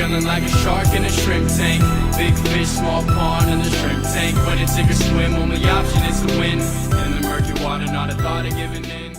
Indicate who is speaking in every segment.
Speaker 1: feeling like a shark in a shrimp tank. Big fish, small pond in the shrimp tank. When it's sink or swim, only option is to win. In the murky water, not a thought of giving in.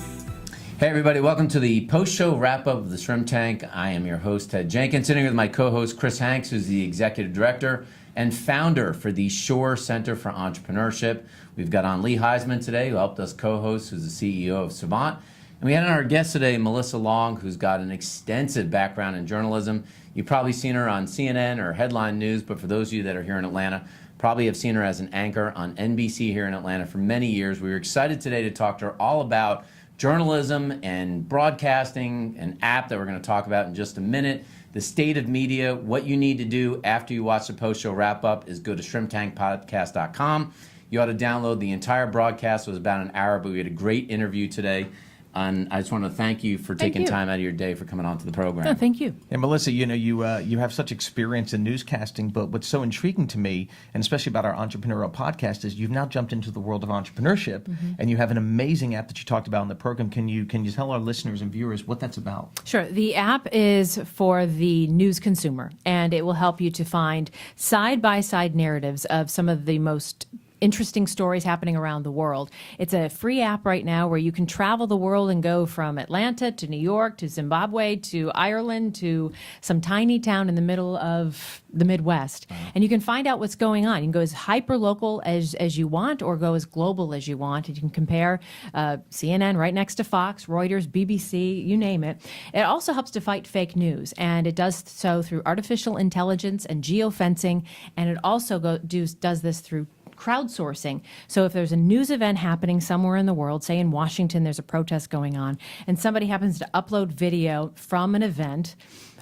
Speaker 2: Hey everybody, welcome to the post-show wrap-up of the Shrimp Tank. I am your host, Ted Jenkins, sitting with my co-host, Chris Hanks, who's the executive director and founder for the Shore Center for Entrepreneurship. We've got on Lee Heisman today, who helped us co-host, who's the CEO of Savant. And we had on our guest today, Melissa Long, who's got an extensive background in journalism. You've probably seen her on CNN or Headline News, but for those of you that are here in Atlanta, probably have seen her as an anchor on NBC here in Atlanta for many years. We were excited today to talk to her all about journalism and broadcasting, an app that we're going to talk about in just a minute, the state of media. What you need to do after you watch the post-show wrap-up is go to shrimptankpodcast.com. You ought to download the entire broadcast. It was about an hour, but we had a great interview today. And I just want to thank you for taking time out of your day for coming on to the program.
Speaker 3: Oh, thank you.
Speaker 4: And Melissa, you know, you have such experience in newscasting, but what's so intriguing to me, and especially about our entrepreneurial podcast, is you've now jumped into the world of entrepreneurship, and you have an amazing app that you talked about in the program. Can you tell our listeners and viewers what that's about?
Speaker 3: Sure. The app is for the news consumer, and it will help you to find side-by-side narratives of some of the most interesting stories happening around the world. It's a free app right now where you can travel the world and go from Atlanta to New York to Zimbabwe to Ireland to some tiny town in the middle of the Midwest. And you can find out what's going on. You can go as hyper-local as you want or go as global as you want. You can compare CNN right next to Fox, Reuters, BBC, you name it. It also helps to fight fake news, and it does so through artificial intelligence and geofencing, and it also does this through crowdsourcing. So if there's a news event happening somewhere in the world, say in Washington, there's a protest going on, and somebody happens to upload video from an event,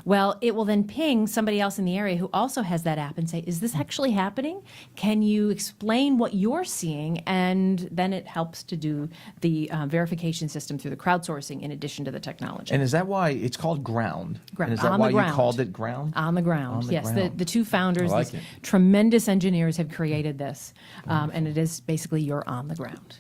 Speaker 3: well, it will then ping somebody else in the area who also has that app and say, is this actually happening? Can you explain what you're seeing? And then it helps to do the verification system through the crowdsourcing in addition to the technology.
Speaker 4: And is that why it's called Ground?
Speaker 3: Ground.
Speaker 4: And is that
Speaker 3: On
Speaker 4: why
Speaker 3: the
Speaker 4: you
Speaker 3: ground.
Speaker 4: called it Ground?
Speaker 3: On the ground,
Speaker 4: On the
Speaker 3: yes.
Speaker 4: ground.
Speaker 3: The two founders,
Speaker 2: I like
Speaker 3: these
Speaker 2: it.
Speaker 3: tremendous engineers have created this, and it is basically you're on the ground.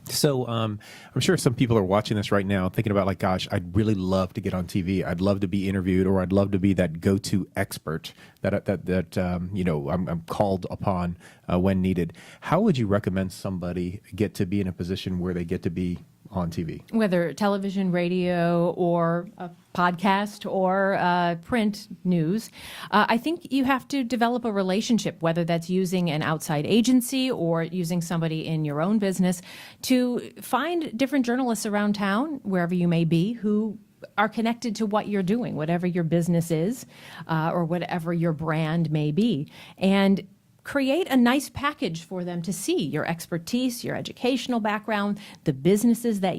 Speaker 5: So I'm sure some people are watching this right now thinking about, like, gosh, I'd really love to get on TV. I'd love to be interviewed, or I'd love to be that go-to expert that you know, I'm called upon when needed. How would you recommend somebody get to be in a position where they get to be on TV?
Speaker 3: Whether television, radio, or a podcast, or print news, I think you have to develop a relationship, whether that's using an outside agency or using somebody in your own business, to find different journalists around town, wherever you may be, who are connected to what you're doing, whatever your business is, or whatever your brand may be. And create a nice package for them to see your expertise, your educational background, the businesses that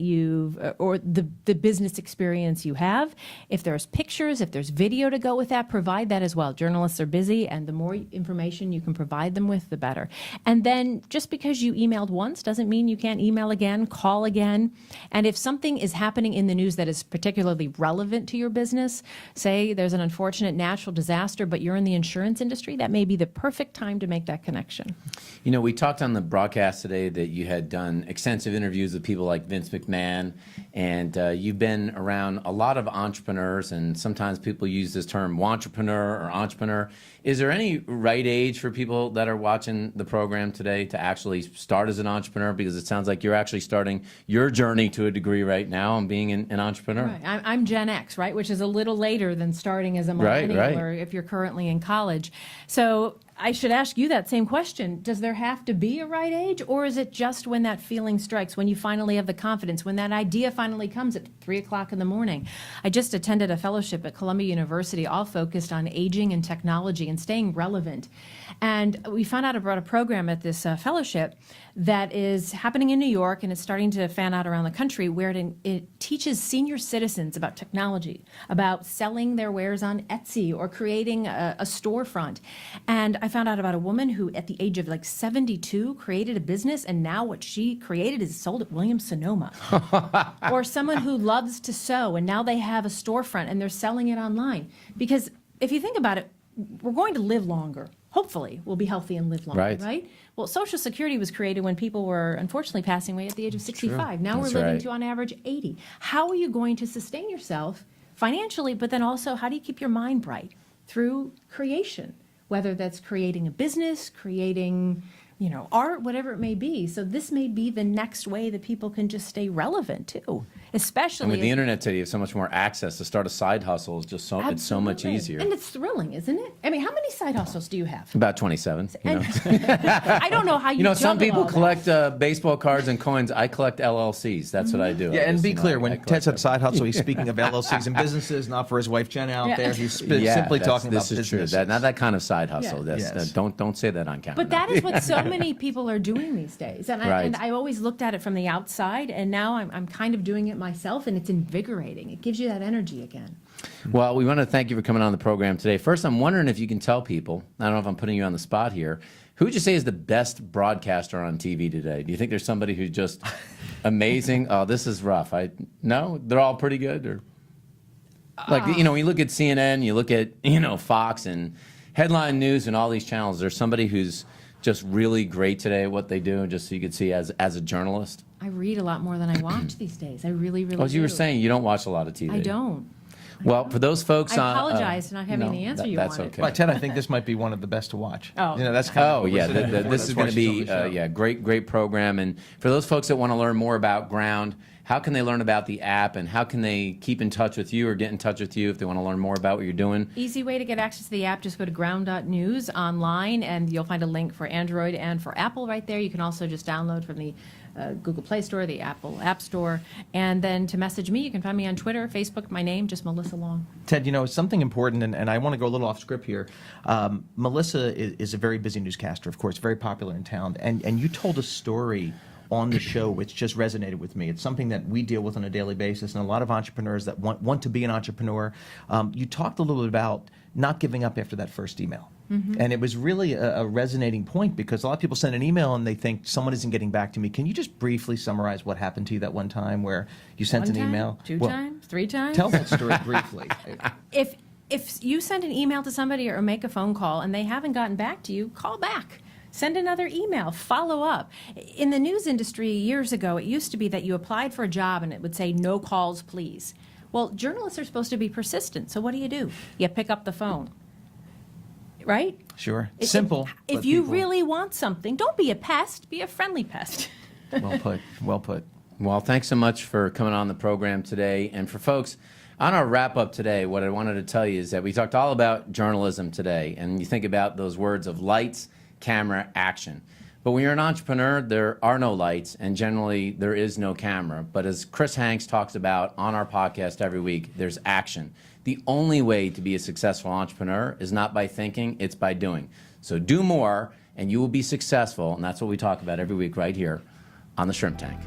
Speaker 3: or the business experience you have. If there's pictures, if there's video to go with that, provide that as well. Journalists are busy, and the more information you can provide them with, the better. And then just because you emailed once doesn't mean you can't email again, call again. And if something is happening in the news that is particularly relevant to your business, say there's an unfortunate natural disaster, but you're in the insurance industry, that may be the perfect time to make that connection.
Speaker 2: You know, we talked on the broadcast today that you had done extensive interviews with people like Vince McMahon, and you've been around a lot of entrepreneurs, and sometimes people use this term wantrepreneur or entrepreneur. Is there any right age for people that are watching the program today to actually start as an entrepreneur? Because it sounds like you're actually starting your journey to a degree right now and being an entrepreneur.
Speaker 3: Right. I'm Gen X, right, which is a little later than starting as a millennial,
Speaker 2: Right.
Speaker 3: or if you're currently in college. So I should ask you that same question. Does there have to be a right age, or is it just when that feeling strikes, when you finally have the confidence, when that idea finally comes at 3 o'clock in the morning? I just attended a fellowship at Columbia University, all focused on aging and technology and staying relevant. And we found out about a program at this fellowship that is happening in New York, and it's starting to fan out around the country, where it teaches senior citizens about technology, about selling their wares on Etsy or creating a storefront. And I found out about a woman who, at the age of like 72, created a business, and now what she created is sold at Williams-Sonoma. Or someone who loves to sew, and now they have a storefront and they're selling it online. Because if you think about it, we're going to live longer. Hopefully, we'll be healthy and live longer, right? Well, Social Security was created when people were unfortunately passing away at the age of 65. Now we're living to, on average, 80. How are you going to sustain yourself financially, but then also how do you keep your mind bright? through creation, whether that's creating a business, creating, art, whatever it may be. So this may be the next way that people can just stay relevant too, especially
Speaker 2: And with the
Speaker 3: as-
Speaker 2: internet today, you have so much more access to start a side hustle. It's just it's so much
Speaker 3: Absolutely.
Speaker 2: easier.
Speaker 3: And it's thrilling, isn't it? I mean, how many side hustles do you have?
Speaker 2: About 27.
Speaker 3: And I don't know how you
Speaker 2: Some
Speaker 3: juggle
Speaker 2: people
Speaker 3: all that.
Speaker 2: collect baseball cards and coins. I collect LLCs. That's what I do.
Speaker 4: Yeah,
Speaker 2: I
Speaker 4: and
Speaker 2: just,
Speaker 4: be clear,
Speaker 2: I
Speaker 4: when
Speaker 2: collect
Speaker 4: Ted said
Speaker 2: them.
Speaker 4: side hustle, he's speaking of LLCs and businesses, not for his wife Jenna out
Speaker 3: Yeah.
Speaker 4: there. He's simply
Speaker 2: That's-
Speaker 4: talking about
Speaker 2: this is
Speaker 4: business.
Speaker 2: true. Not that kind of side hustle.
Speaker 3: Yeah.
Speaker 2: That's,
Speaker 4: Yes.
Speaker 2: don't say that on camera.
Speaker 3: But that is what so many people are doing these days. And,
Speaker 2: Right.
Speaker 3: I always looked at it from the outside, and now I'm kind of doing it myself, and it's invigorating. It gives you that energy again.
Speaker 2: Well, we want to thank you for coming on the program today. First, I'm wondering if you can tell people, I don't know if I'm putting you on the spot here, who would you say is the best broadcaster on TV today? Do you think there's somebody who's just amazing? Oh, this is rough. No? They're all pretty good? Or like, when you look at CNN, you look at, Fox and Headline News and all these channels, there's somebody who's just really great today at what they do, just so you could see as a journalist?
Speaker 3: I read a lot more than I watch these days. I really, really
Speaker 2: As you were
Speaker 3: do.
Speaker 2: saying, you don't watch a lot of TV.
Speaker 3: I don't.
Speaker 2: Well, for those folks
Speaker 3: I apologize for not having
Speaker 2: no,
Speaker 3: the answer you
Speaker 2: that's
Speaker 3: wanted.
Speaker 2: Okay.
Speaker 4: Well, Ted, I think this might be one of the best to watch.
Speaker 3: Oh.
Speaker 4: That's kind of
Speaker 2: Oh
Speaker 4: what we're
Speaker 2: yeah,
Speaker 4: sitting for.
Speaker 2: this is
Speaker 4: That's
Speaker 2: going
Speaker 4: why
Speaker 2: to
Speaker 4: she's
Speaker 2: be
Speaker 4: on the show.
Speaker 2: great program. And for those folks that want to learn more about Ground, how can they learn about the app, and how can they keep in touch with you or get in touch with you if they want to learn more about what you're doing?
Speaker 3: Easy way to get access to the app, just go to ground.news online, and you'll find a link for Android and for Apple right there. You can also just download from the Google Play Store, the Apple App Store. And then to message me, you can find me on Twitter, Facebook, my name, just Melissa Long.
Speaker 4: Ted, something important, and I want to go a little off script here. Melissa is a very busy newscaster, of course, very popular in town, and you told a story on the show which just resonated with me. It's something that we deal with on a daily basis, and a lot of entrepreneurs that want to be an entrepreneur. You talked a little bit about not giving up after that first email. And it was really a resonating point, because a lot of people send an email and they think someone isn't getting back to me. Can you just briefly summarize what happened to you that one time where you sent
Speaker 3: One
Speaker 4: an
Speaker 3: time,
Speaker 4: email?
Speaker 3: Two
Speaker 4: Well,
Speaker 3: times? 3 times?
Speaker 4: Tell that story briefly.
Speaker 3: If you send an email to somebody or make a phone call and they haven't gotten back to you, call back. Send another email, follow up. In the news industry years ago, it used to be that you applied for a job and it would say, no calls, please. Well, journalists are supposed to be persistent, so what do? You pick up the phone, right?
Speaker 4: Sure.
Speaker 3: If-
Speaker 4: Simple.
Speaker 3: If
Speaker 4: but
Speaker 3: you
Speaker 4: people-
Speaker 3: really want something, don't be a pest, be a friendly pest.
Speaker 4: Well put. Well put.
Speaker 2: Well, thanks so much for coming on the program today. And for folks, on our wrap-up today, what I wanted to tell you is that we talked all about journalism today, and you think about those words of lights, camera, action. But when you're an entrepreneur, there are no lights, and generally there is no camera. But as Chris Hanks talks about on our podcast every week, there's action. The only way to be a successful entrepreneur is not by thinking, it's by doing. So do more, and you will be successful, and that's what we talk about every week right here on the Shrimp Tank.